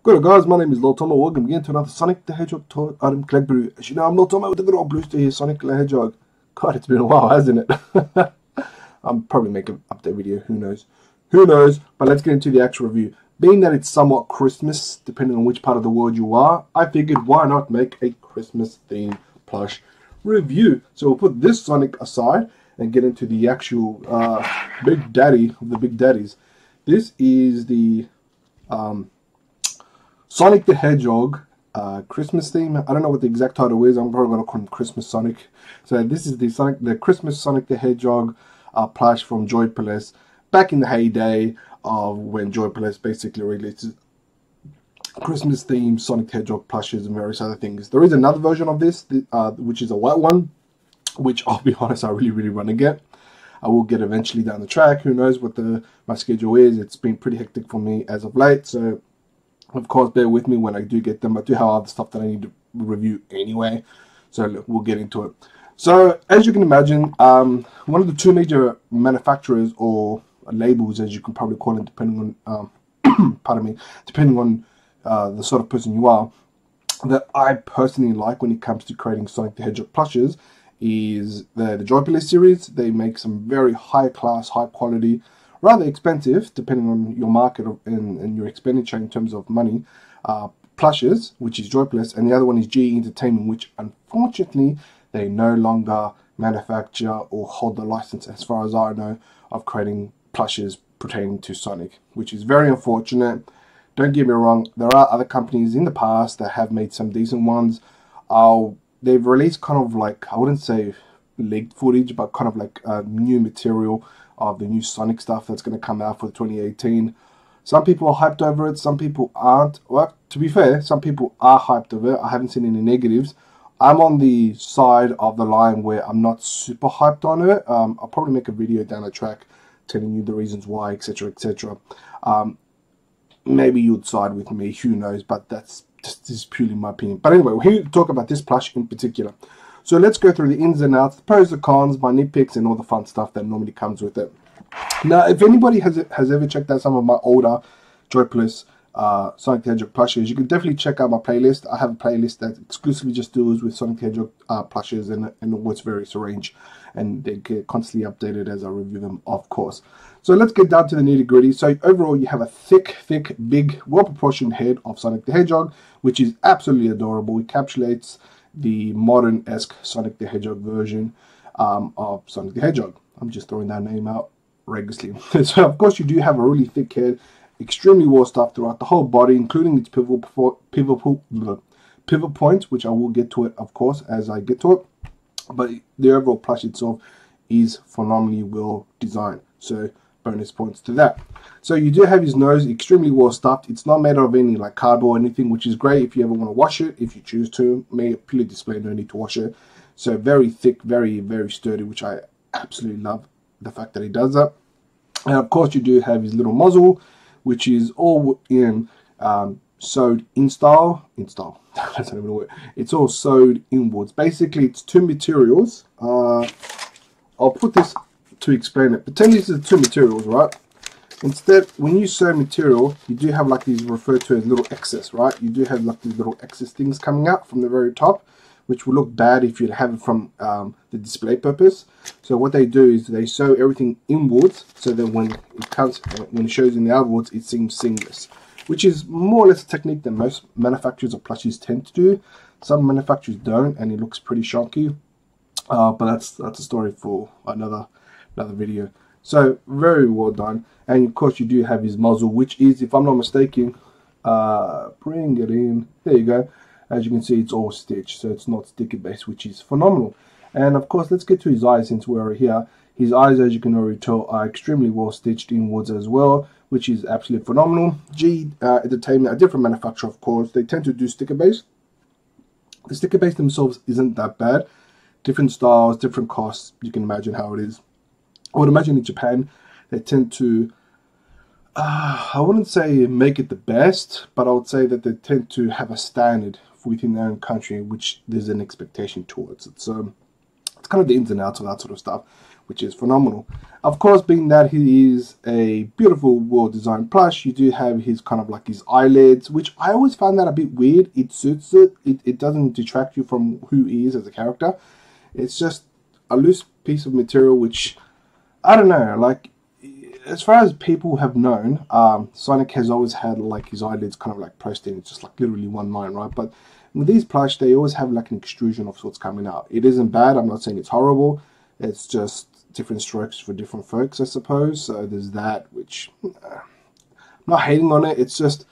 Good guys, my name is Lil Tomo. Welcome again to another Sonic the Hedgehog toy item collector. As you know, I'm Lil Tomo with the good old blue stick here, Sonic the Hedgehog. God, it's been a while, hasn't it? I'm probably making an update video, who knows? Who knows? But let's get into the actual review. Being that it's somewhat Christmas, depending on which part of the world you are, I figured why not make a Christmas themed plush review. So we'll put this Sonic aside and get into the actual big daddy of the big daddies. This is the Sonic the Hedgehog Christmas theme. I don't know what the exact title is. I'm probably going to call him Christmas Sonic. So this is the Christmas Sonic the Hedgehog plush from Joypolis. Back in the heyday of when Joypolis basically releases Christmas themed Sonic the Hedgehog plushes and various other things. There is another version of this, which is a white one, which I'll be honest, I really want to get. I will get eventually down the track. Who knows what my schedule is. It's been pretty hectic for me as of late. So of course, bear with me when I do get them. I do have other stuff that I need to review anyway. So look, we'll get into it. So as you can imagine, one of the two major manufacturers or labels, as you can probably call it, depending on, pardon me, depending on the sort of person you are, that I personally like when it comes to creating Sonic the Hedgehog plushes is the Joypolis series. They make some very high class, high quality, rather expensive, depending on your market and your expenditure in terms of money, plushes, which is Joypolis, and the other one is GE Entertainment, which unfortunately they no longer manufacture or hold the license, as far as I know, of creating plushes pertaining to Sonic, which is very unfortunate. Don't get me wrong, there are other companies in the past that have made some decent ones. They've released kind of like, I wouldn't say leaked footage, but kind of like new material of the new Sonic stuff that's going to come out for 2018. Some people are hyped over it, some people aren't. Well, to be fair, some people are hyped over it. I haven't seen any negatives. I'm on the side of the line where I'm not super hyped on it. I'll probably make a video down the track telling you the reasons why, etc, etc. Maybe you'd side with me, who knows, but this is purely my opinion. But anyway, we're here to talk about this plush in particular. So let's go through the ins and outs, the pros, the cons, my nitpicks, and all the fun stuff that normally comes with it. Now, if anybody has ever checked out some of my older Joypolis Sonic the Hedgehog plushes, you can definitely check out my playlist. I have a playlist that exclusively just deals with Sonic the Hedgehog plushes and what's various range, and they get constantly updated as I review them, of course. So let's get down to the nitty gritty. So overall, you have a thick, big, well-proportioned head of Sonic the Hedgehog, which is absolutely adorable. It encapsulates the modern-esque Sonic the Hedgehog version of Sonic the Hedgehog. I'm just throwing that name out recklessly. So of course you do have a really thick head, extremely well stuffed throughout the whole body, including its pivot points, which I will get to it, of course, as I get to it. But the overall plush itself is phenomenally well designed. So bonus points to that. So you do have his nose extremely well stuffed. It's not made of any like cardboard or anything, which is great if you ever want to wash it, if you choose to. May purely display, no need to wash it. So very thick, very sturdy, which I absolutely love the fact that he does that. And of course you do have his little muzzle, which is all in sewed in style. That's not even a word. It's all sewed inwards. Basically it's two materials. I'll put this to explain it. Pretend these are the two materials, right? Instead, when you sew material, you do have like these referred to as little excess, right? You do have like these little excess things coming out from the very top, which will look bad if you have it from the display purpose. So what they do is they sew everything inwards, so that when it shows in the outwards, it seems seamless, which is more or less a technique that most manufacturers of plushes tend to do. Some manufacturers don't, and it looks pretty shonky. But that's a story for another video. So very well done. And of course you do have his muzzle, which is, if I'm not mistaken, bring it in, there you go. As you can see, it's all stitched, so it's not sticker based, which is phenomenal. And of course, let's get to his eyes since we're here. His eyes, as you can already tell, are extremely well stitched inwards as well, which is absolutely phenomenal. GE Entertainment, a different manufacturer, of course, they tend to do sticker based. The sticker based themselves isn't that bad. Different styles, different costs. You can imagine how it is. I would imagine in Japan, they tend to, I wouldn't say make it the best, but I would say that they tend to have a standard within their own country, which there's an expectation towards it. So it's kind of the ins and outs of that sort of stuff. which is phenomenal. Of course, being that he is a beautiful, well-designed plush, you do have his kind of like his eyelids, which I always found that a bit weird. It suits it. It doesn't detract you from who he is as a character. It's just a loose piece of material, which, I don't know, like, as far as people have known, Sonic has always had like his eyelids kind of like pristine. It's just like literally one line, right? But with these plush, they always have like an extrusion of sorts coming out. It isn't bad. I'm not saying it's horrible. It's just different strokes for different folks, I suppose. So there's that, which I'm not hating on it. It's just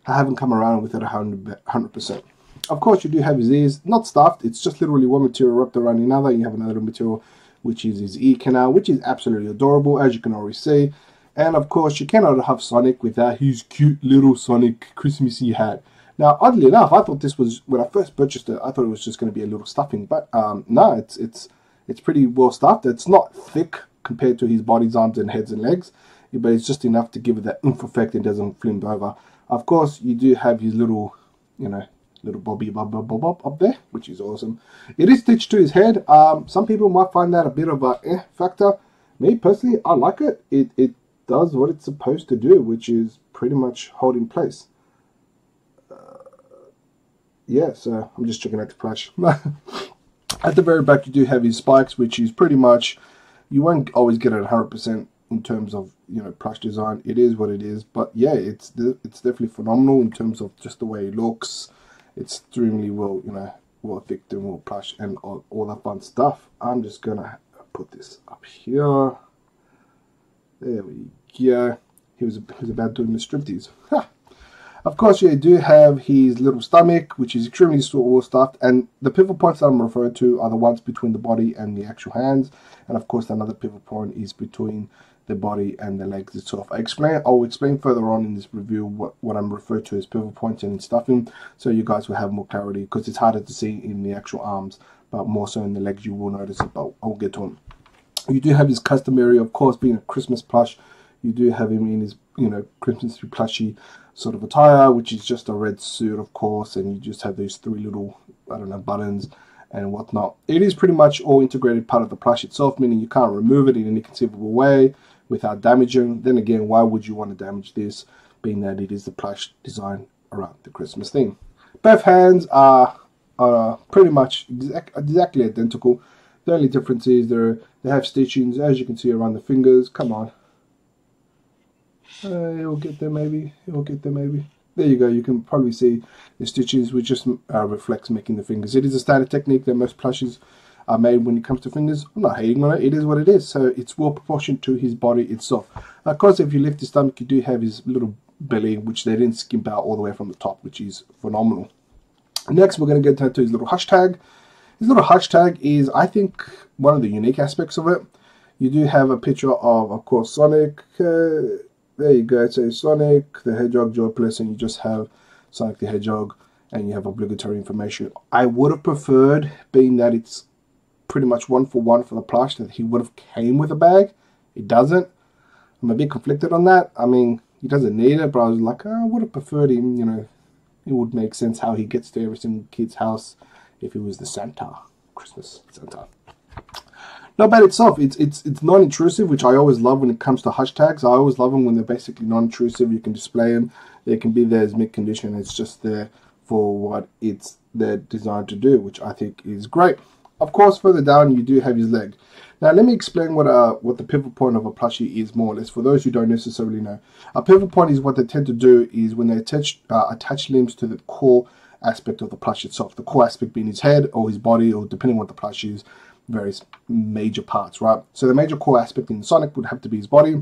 I haven't come around with it 100%. Of course, you do have his ears, not stuffed. It's just literally one material wrapped around another. You have another material, which is his ear canal, which is absolutely adorable, as you can already see. And of course, you cannot have Sonic without his cute little Sonic Christmassy hat. Now, oddly enough, I thought this was, when I first purchased it, I thought it was just going to be a little stuffing. But no, it's pretty well stuffed. It's not thick compared to his bodies, arms, and heads and legs, but it's just enough to give it that oomph effect and doesn't flimp over. Of course, you do have his little, you know, little bobby bob up there, which is awesome. It is stitched to his head. Some people might find that a bit of a factor. Me personally, I like it. It does what it's supposed to do, which is pretty much hold in place. Yeah, so I'm just checking out the plush. At the very back, you do have his spikes, which is pretty much, you won't always get it 100% in terms of, you know, plush design. It is what it is, but yeah, it's definitely phenomenal in terms of just the way it looks. It's extremely well, you know, well thick and well plush and all that fun stuff. I'm just gonna put this up here. There we go. He was about doing the striptease. Ha! Of course, you do have his little stomach, which is extremely well stuffed, and the pivot points that I'm referring to are the ones between the body and the actual hands, and of course another pivot point is between the body and the legs itself. I'll explain further on in this review what I'm referring to as pivot points and stuffing, so you guys will have more clarity, because it's harder to see in the actual arms, but more so in the legs you will notice it, but I'll get to him. You do have his customary, of course, being a Christmas plush, you do have him in his, you know, Christmas plushy sort of attire, which is just a red suit, of course, and you just have these three little, I don't know, buttons and whatnot. It is pretty much all integrated part of the plush itself, meaning you can't remove it in any conceivable way without damaging. Then again, why would you want to damage this, being that it is the plush design around the Christmas theme? Both hands are pretty much exactly identical. The only difference is they have stitchings, as you can see, around the fingers. Come on. It'll get there maybe. It'll get there maybe. There you go. You can probably see the stitches, which just reflects making the fingers. It is a standard technique that most plushes are made when it comes to fingers. I'm not hating on it. It is what it is. So it's well proportioned to his body itself. Of course, if you lift his stomach, you do have his little belly, which they didn't skimp out all the way from the top, which is phenomenal. Next, we're going to get to his little hashtag. His little hashtag is, I think, one of the unique aspects of it. You do have a picture of course, Sonic. There you go. So Sonic the Hedgehog, Joypolis, and you just have Sonic the Hedgehog, and you have obligatory information. I would have preferred, being that it's pretty much one for the plush, that he would have came with a bag. It doesn't. I'm a bit conflicted on that. I mean, he doesn't need it, but I was like, I would have preferred him, you know, it would make sense how he gets to every single kid's house if he was the Santa, Christmas Santa. Not bad itself. It's non-intrusive, which I always love when it comes to hashtags. I always love them when they're basically non-intrusive. You can display them. They can be there as mid-condition. It's just there for what they're designed to do, which I think is great. Of course, further down, you do have his leg. Now, let me explain what the pivot point of a plushie is, more or less, for those who don't necessarily know. A pivot point is what they tend to do is when they attach limbs to the core aspect of the plush itself. The core aspect being his head or his body, or depending on what the plush is, various major parts, right? So the major core aspect in Sonic would have to be his body,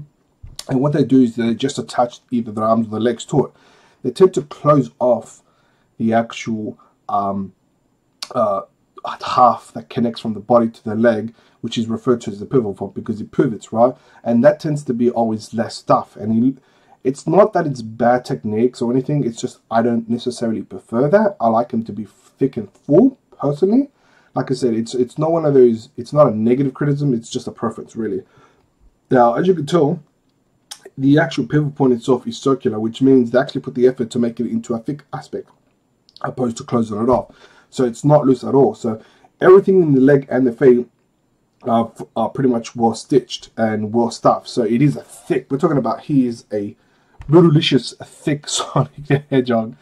and what they do is they just attach either the arms or the legs to it. They tend to close off the actual half that connects from the body to the leg, which is referred to as the pivot point, because it pivots, right? And that tends to be always less stuff. And it's not that it's bad techniques or anything, it's just I don't necessarily prefer that. I like them to be thick and full, personally. Like I said, it's not one of those, it's not a negative criticism, it's just a preference, really. Now, as you can tell, the actual pivot point itself is circular, which means they actually put the effort to make it into a thick aspect, opposed to closing it off. So it's not loose at all. So everything in the leg and the feet are pretty much well stitched and well stuffed. So it is a thick, we're talking about, he is a brutalicious thick Sonic the Hedgehog,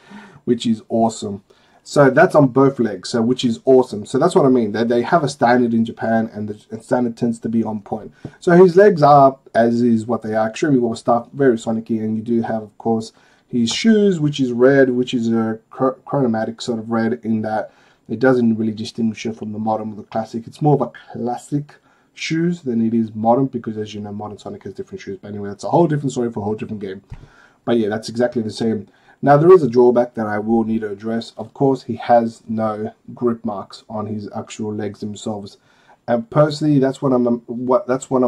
which is awesome. So that's on both legs, so which is awesome. So that's what I mean. They have a standard in Japan, and the standard tends to be on point. So his legs are, as is what they are, extremely well stuffed, very Sonic-y, and you do have, of course, his shoes, which is red, which is a chromatic sort of red, in that it doesn't really distinguish it from the modern or the classic. It's more of a classic shoes than it is modern, because as you know, modern Sonic has different shoes. But anyway, that's a whole different story for a whole different game. But yeah, that's exactly the same. Now, there is a drawback that I will need to address. Of course, he has no grip marks on his actual legs themselves. And personally, that's one of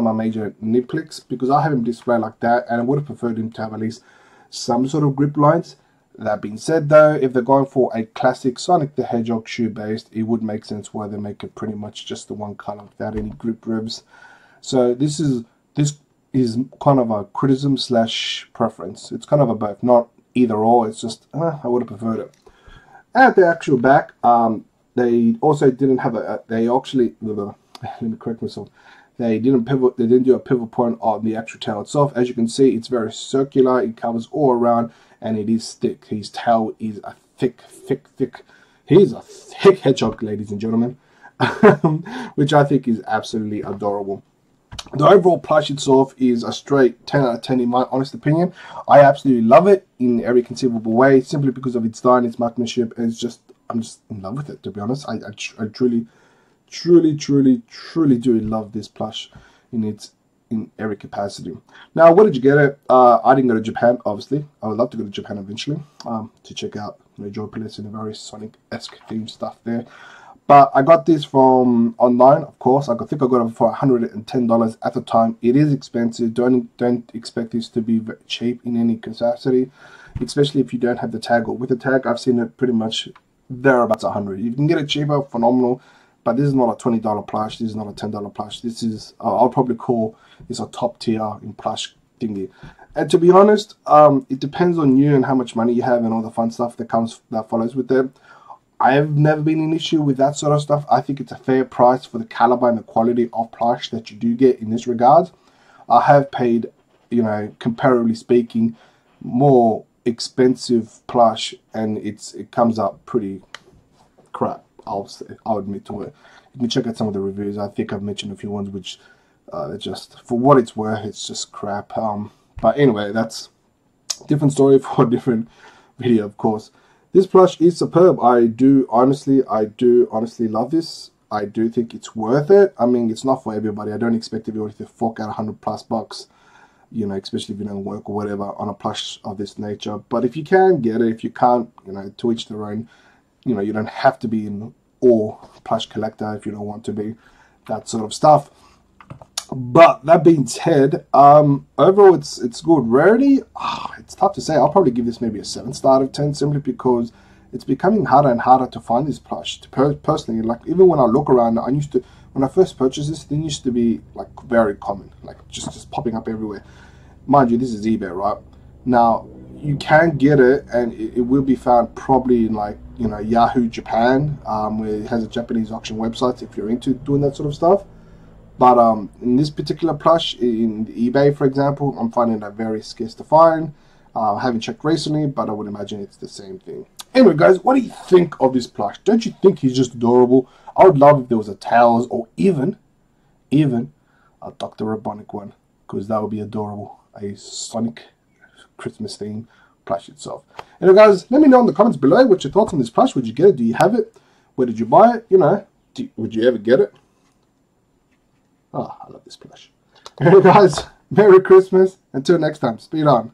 my major nitpicks, because I have him displayed like that, and I would have preferred him to have at least some sort of grip lines. That being said, though, if they're going for a classic Sonic the Hedgehog shoe based, it would make sense why they make it pretty much just the one color without any grip ribs. So this is kind of a criticism slash preference. It's kind of a both, not either or. It's just I would have preferred it. At the actual back, they also didn't have they actually, let me correct myself. They didn't do a pivot point on the actual tail itself. As you can see, it's very circular. It covers all around, and it is thick. His tail is a thick. He's a thick hedgehog, ladies and gentlemen, which I think is absolutely adorable. The overall plush itself is a straight 10 out of 10 in my honest opinion. I absolutely love it in every conceivable way, simply because of its design, its marksmanship, and I'm just in love with it, to be honest. I truly do love this plush in every capacity. Now, where did you get it? I didn't go to Japan, obviously. I would love to go to Japan eventually to check out Joypolis and the very Sonic-esque themed stuff there. But I got this from online, of course. I think I got it for $110 at the time. It is expensive. Don't expect this to be cheap in any capacity, especially if you don't have the tag. Or with the tag, I've seen it pretty much thereabouts $100. You can get it cheaper, phenomenal. But this is not a $20 plush. This is not a $10 plush. This is, I'll probably call this a top tier in plush thingy. And to be honest, it depends on you and how much money you have and all the fun stuff that follows with it. I have never been an issue with that sort of stuff. I think it's a fair price for the caliber and the quality of plush that you do get in this regard. I have paid, comparatively speaking, more expensive plush, and it comes up pretty crap. I'll admit to it. You can check out some of the reviews. I think I've mentioned a few ones which they're just, for what it's worth, it's just crap. But anyway, that's a different story for a different video, of course. This plush is superb. I do honestly love this. I do think it's worth it. I mean, it's not for everybody. I don't expect everybody to fork out $100+ especially if you don't work or whatever on a plush of this nature. But if you can get it, if you can't, to each their own. You don't have to be an all plush collector if you don't want to be, that sort of stuff. But that being said, overall it's good. Rarity, it's tough to say. I'll probably give this maybe a 7 star out of 10, simply because it's becoming harder and harder to find this plush. Personally, like even when I look around, when I first purchased this, it used to be like very common, like just popping up everywhere. Mind you, this is eBay, right? Now you can get it, and it will be found probably in like Yahoo Japan, where it has a Japanese auction website if you're into doing that sort of stuff. But in this particular plush, in eBay, for example, I'm finding that very scarce to find. I haven't checked recently, but I would imagine it's the same thing. Anyway, guys, what do you think of this plush? Don't you think he's just adorable? I would love if there was a Tails or even a Dr. Robotnik one, because that would be adorable. A Sonic Christmas theme plush itself. Anyway, guys, let me know in the comments below what your thoughts on this plush. Would you get it? Do you have it? Where did you buy it? Would you ever get it? Oh, I love this plush. Anyway, guys, Merry Christmas. Until next time, speed on.